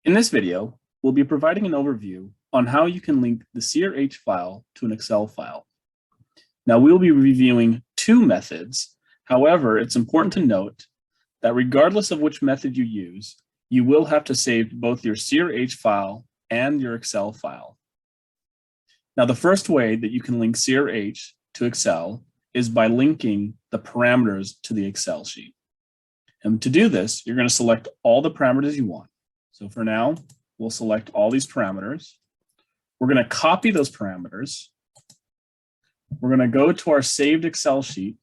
In this video, we'll be providing an overview on how you can link the SEER-H file to an Excel file. Now, we'll be reviewing two methods. However, it's important to note that regardless of which method you use, you will have to save both your SEER-H file and your Excel file. Now, the first way that you can link SEER-H to Excel is by linking the parameters to the Excel sheet. And to do this, you're going to select all the parameters you want. So for now, we'll select all these parameters. We're going to copy those parameters. We're going to go to our saved Excel sheet,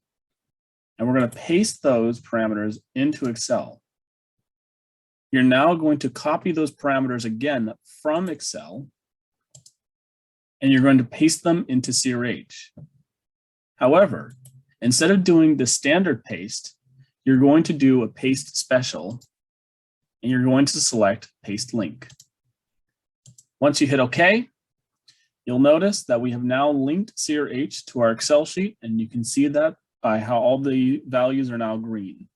and we're going to paste those parameters into Excel. You're now going to copy those parameters again from Excel, and you're going to paste them into SEER-H. However, instead of doing the standard paste, you're going to do a paste special, and you're going to select paste link. Once you hit OK, you'll notice that we have now linked SEER-H to our Excel sheet, and you can see that by how all the values are now green.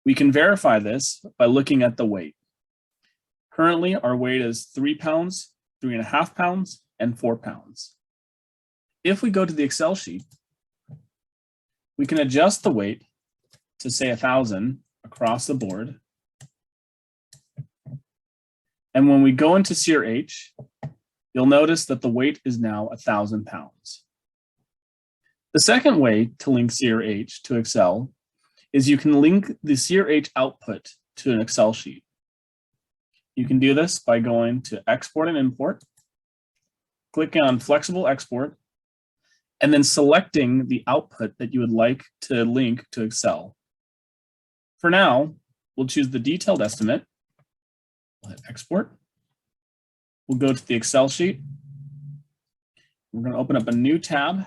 We can verify this by looking at the weight. Currently, our weight is 3 pounds, 3.5 pounds, and 4 pounds. If we go to the Excel sheet, we can adjust the weight to say 1,000 across the board. And when we go into SEER-H, you'll notice that the weight is now 1,000 pounds. The second way to link SEER-H to Excel is you can link the SEER-H output to an Excel sheet. You can do this by going to Export and Import, clicking on Flexible Export, and then selecting the output that you would like to link to Excel. For now, we'll choose the detailed estimate. We'll hit Export. We'll go to the Excel sheet. We're going to open up a new tab,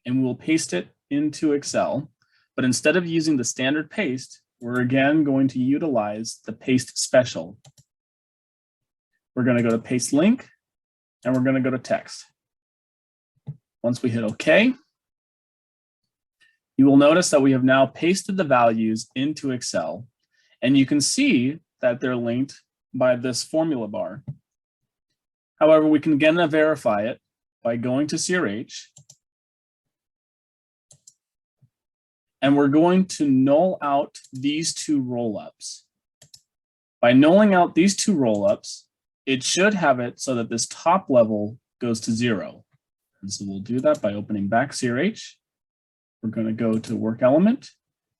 and we'll paste it into Excel. But instead of using the standard paste, we're again going to utilize the paste special. We're going to go to paste link, and we're going to go to text. Once we hit OK, you will notice that we have now pasted the values into Excel, and you can see that they're linked by this formula bar. However, we can again verify it by going to SEER-H, and we're going to null out these two rollups. By nulling out these two rollups, it should have it so that this top level goes to 0. And so we'll do that by opening back SEER-H. We're going to go to work element,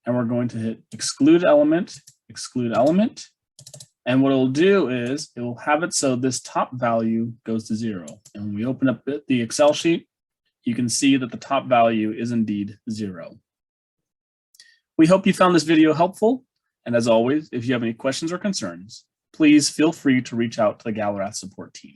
and we're going to hit exclude element. And what it'll do is it will have it so this top value goes to 0. And when we open up the Excel sheet, you can see that the top value is indeed 0. We hope you found this video helpful. And as always, if you have any questions or concerns, please feel free to reach out to the Galarath support team.